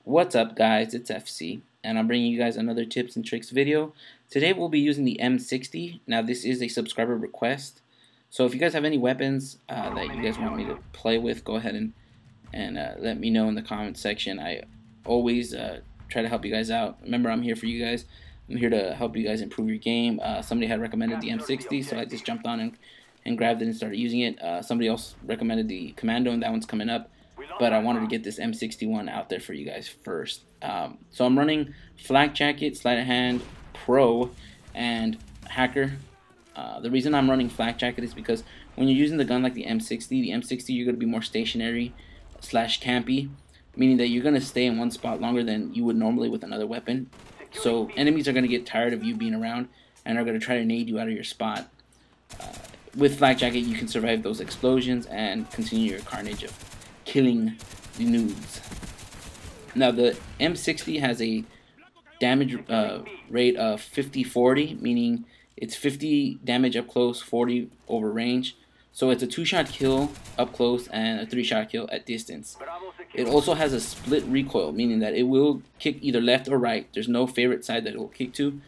What's up guys, it's FC and I'm bringing you guys another tips and tricks video. Today we'll be using the M60. Now this is a subscriber request, so if you guys have any weapons that you guys want me to play with, go ahead and let me know in the comment section. I always try to help you guys out. Remember, I'm here for you guys. I'm here to help you guys improve your game. Somebody had recommended the M60, so I just jumped on and grabbed it and started using it. Somebody else recommended the Commando, and that one's coming up. But I wanted to get this M61 out there for you guys first. So I'm running Flak Jacket, Sleight of Hand, Pro, and Hacker. The reason I'm running Flak Jacket is because when you're using the gun like the M60 you're going to be more stationary / campy, meaning that you're going to stay in one spot longer than you would normally with another weapon. So enemies are going to get tired of you being around and are going to try to nade you out of your spot. With Flak Jacket, you can survive those explosions and continue your carnage of killing the noobs. Now the M60 has a damage rate of 50-40, meaning it's 50 damage up close, 40 over range. So it's a 2-shot kill up close and a 3-shot kill at distance. It also has a split recoil, meaning that it will kick either left or right. There's no favorite side that it will kick to,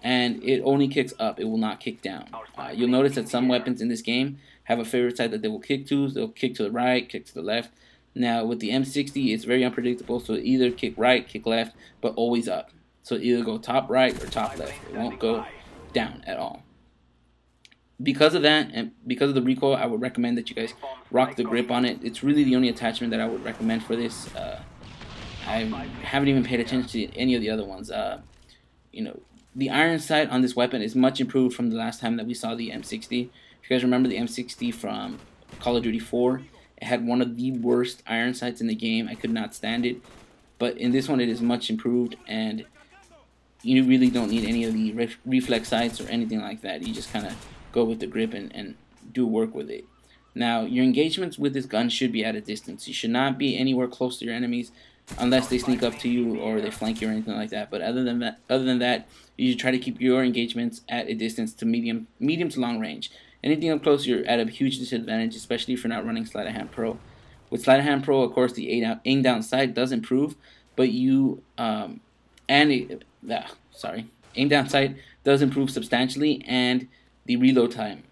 and it only kicks up, it will not kick down. You'll notice that some weapons in this game have a favorite side that they will kick to. They'll kick to the right, kick to the left. Now with the M60, it's very unpredictable, so either kick right, kick left, but always up. So either go top right or top left. It won't go down at all. Because of that, and because of the recoil, I would recommend that you guys rock the grip on it. It's really the only attachment that I would recommend for this. I haven't even paid attention to any of the other ones. You know, the iron sight on this weapon is much improved from the last time that we saw the M60. If you guys remember the M60 from Call of Duty 4, it had one of the worst iron sights in the game. I could not stand it. But in this one, it is much improved, and you really don't need any of the reflex sights or anything like that. You just kind of go with the grip and do work with it. Now, your engagements with this gun should be at a distance. You should not be anywhere close to your enemies unless they sneak up to you or they flank you or anything like that. But other than that, you should try to keep your engagements at a distance to medium to long range. Anything up close, you're at a huge disadvantage, especially if you're not running Sleight of Hand Pro. With Sleight of Hand Pro, of course, the aim down sight does improve, but aim down sight does improve substantially, and the reload time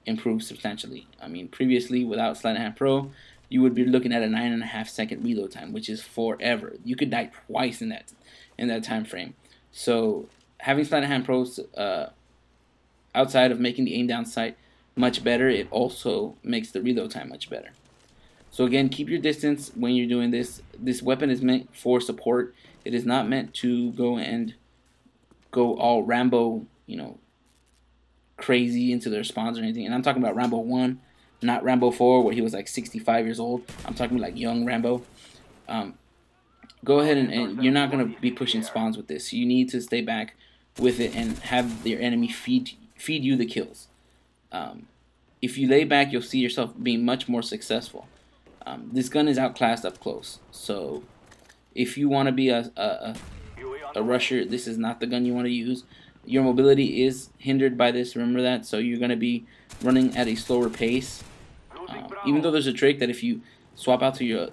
improves substantially. I mean, previously without Sleight of Hand Pro, you would be looking at a 9.5 second reload time, which is forever. You could die twice in that time frame. So having Sleight of Hand Pro, outside of making the aim down sight much better, it also makes the reload time much better. So again, keep your distance when you're doing this. This weapon is meant for support. It is not meant to go all Rambo, crazy into their spawns or anything. And I'm talking about Rambo 1, not Rambo 4, where he was like 65 years old. I'm talking like young Rambo. Go ahead and you're not going to be pushing spawns with this. You need to stay back with it and have your enemy feed you the kills. If you lay back, you'll see yourself being much more successful. This gun is outclassed up close, so if you want to be a rusher, this is not the gun you want to use. Your mobility is hindered by this, remember that, so you're going to be running at a slower pace. Even though there's a trick that if you swap out to your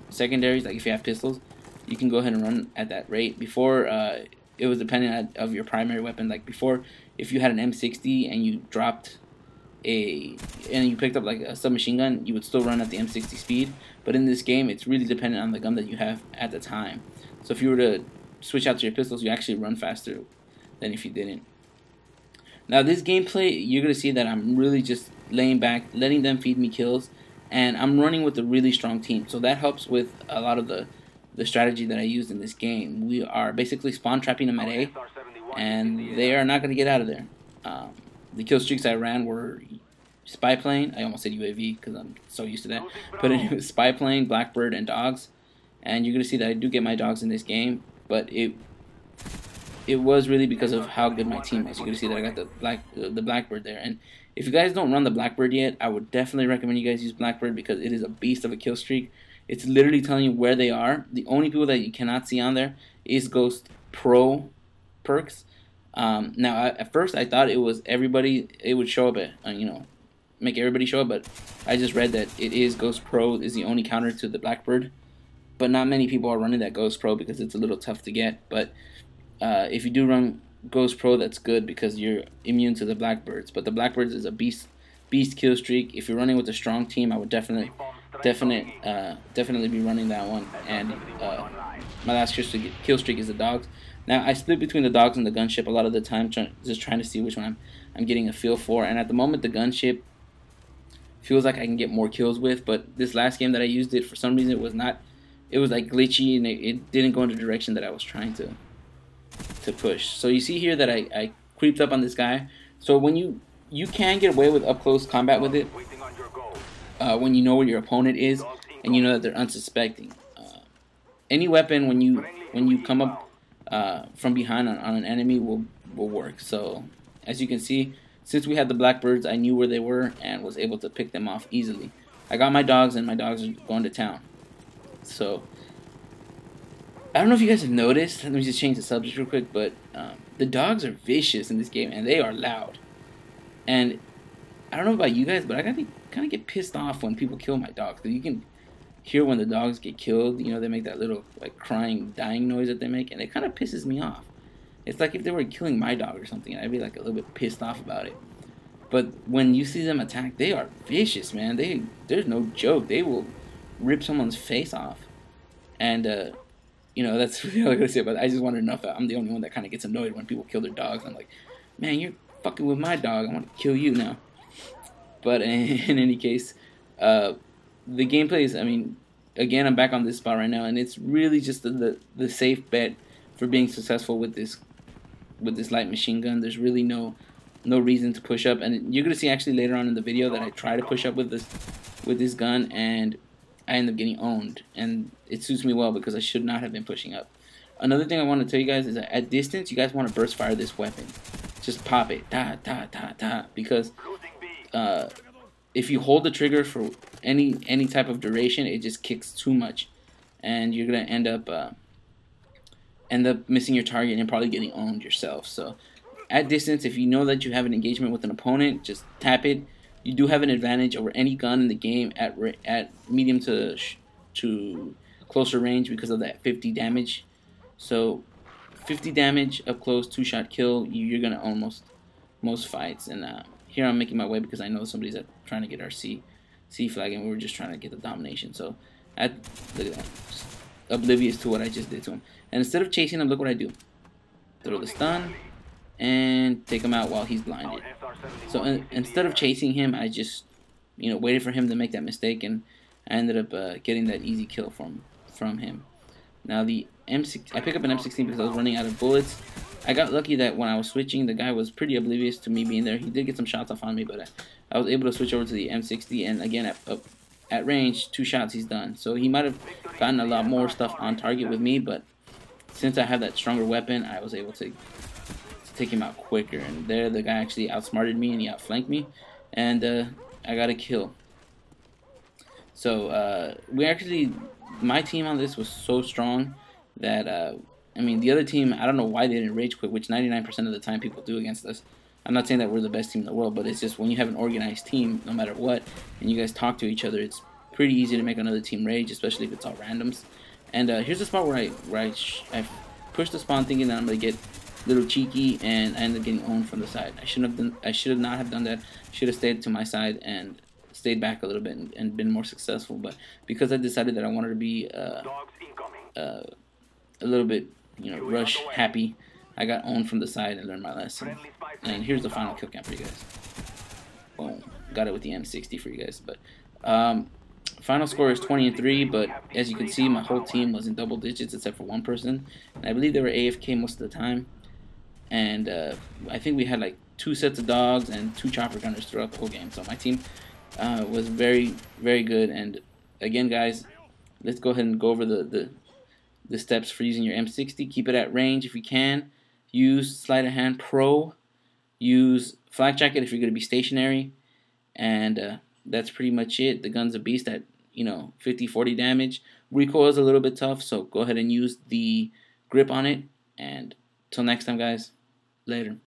secondaries, like if you have pistols, you can go ahead and run at that rate. Before, it was dependent of your primary weapon. Like before, if you had an M60 and you you picked up like a submachine gun, you would still run at the M60 speed. But in this game, it's really dependent on the gun that you have at the time. So if you were to switch out to your pistols, you actually run faster than if you didn't. Now this gameplay, you're gonna see that I'm really just laying back, letting them feed me kills, and I'm running with a really strong team. So that helps with a lot of the strategy that I used in this game. We are basically spawn trapping them at A, and they are not going to get out of there. The kill streaks I ran were spy plane. I almost said UAV because I'm so used to that. But it was spy plane, Blackbird, and dogs. And you're going to see that I do get my dogs in this game, but it was really because of how good my team was. You're going to see that I got the Blackbird there. And if you guys don't run the Blackbird yet, I would definitely recommend you guys use Blackbird because it is a beast of a kill streak. It's literally telling you where they are. The only people that you cannot see on there is Ghost Pro perks. Now, at first I thought it was everybody. It would show up at make everybody show up, but I just read that it is Ghost Pro is the only counter to the Blackbird. But not many people are running that Ghost Pro because it's a little tough to get. But if you do run Ghost Pro, that's good because you're immune to the Blackbirds. But the Blackbirds is a beast kill streak. If you're running with a strong team, I would definitely be running that one. And my last kill streak is the dogs. Now I split between the dogs and the gunship a lot of the time, just trying to see which one I'm getting a feel for. And at the moment, the gunship feels like I can get more kills with. But this last game that I used it, for some reason it was not. It was like glitchy and it didn't go in the direction that I was trying to push. So you see here that I creeped up on this guy. So when you can get away with up close combat with it when you know where your opponent is and you know that they're unsuspecting. Any weapon when you come up from behind on an enemy will work. So as you can see, since we had the Blackbirds, I knew where they were and was able to pick them off easily. I got my dogs and my dogs are going to town. So I don't know if you guys have noticed. Let me just change the subject real quick. But the dogs are vicious in this game, and they are loud. And I don't know about you guys, but I kind of get pissed off when people kill my dogs. You can hear when the dogs get killed. You know, they make that little like crying, dying noise that they make, and it kind of pisses me off. It's like if they were killing my dog or something, I'd be like a little bit pissed off about it. But when you see them attack, they are vicious, man. There's no joke. They will rip someone's face off. And you know, that's really all I gotta say about it. I just wonder enough. I'm the only one that kind of gets annoyed when people kill their dogs. I'm like, man, you're fucking with my dog. I want to kill you now. But in any case, the gameplay is, I mean, again, I'm back on this spot right now, and it's really just the safe bet for being successful with this light machine gun. There's really no reason to push up, and you're gonna see actually later on in the video that I try to push up with this gun, and I end up getting owned, and it suits me well because I should not have been pushing up. Another thing I want to tell you guys is that at distance, you guys want to burst fire this weapon. Just pop it, ta ta ta ta, because if you hold the trigger for any type of duration, it just kicks too much, and you're gonna end up missing your target and probably getting owned yourself. So at distance, if you know that you have an engagement with an opponent, just tap it. You do have an advantage over any gun in the game at medium to closer range because of that 50 damage. So 50 damage up close, 2-shot kill, you're gonna own most fights. And here I'm making my way because I know somebody's trying to get our C flag, and we were just trying to get the domination. So look at that, just oblivious to what I just did to him. And instead of chasing him, look what I do. Throw the stun and take him out while he's blinded. So instead of chasing him, I just waited for him to make that mistake, and I ended up getting that easy kill from him. Now the M60, I picked up an M16 because I was running out of bullets. I got lucky that when I was switching, the guy was pretty oblivious to me being there. He did get some shots off on me, but I was able to switch over to the M60, and again at range, 2 shots he's done. So he might have gotten a lot more stuff on target with me, but since I have that stronger weapon, I was able to take him out quicker. And there, the guy actually outsmarted me and he outflanked me, and I got a kill. So my team on this was so strong that I mean, the other team, I don't know why they didn't rage quit, which 99% of the time people do against us. I'm not saying that we're the best team in the world, but it's just when you have an organized team, no matter what, and you guys talk to each other, it's pretty easy to make another team rage, especially if it's all randoms. And here's the spot where I pushed the spawn thinking that I'm gonna get a little cheeky, and I ended up getting owned from the side. I should not have done that. Should have stayed to my side and stayed back a little bit and been more successful. But because I decided that I wanted to be a little bit, rush happy, I got owned from the side and learned my lesson. And here's the final kill cam for you guys. Boom, got it with the M60 for you guys. But final score is 20-3. But as you can see, my whole team was in double digits except for one person, and I believe they were AFK most of the time. And I think we had like 2 sets of dogs and 2 chopper gunners throughout the whole game. So my team was very, very good. And again, guys, let's go ahead and go over the steps for using your M60. Keep it at range if you can. Use sleight of hand pro. Use flak jacket if you're going to be stationary. And that's pretty much it. The gun's a beast at 50-40 damage. Recoil is a little bit tough, so go ahead and use the grip on it. And till next time, guys. Later.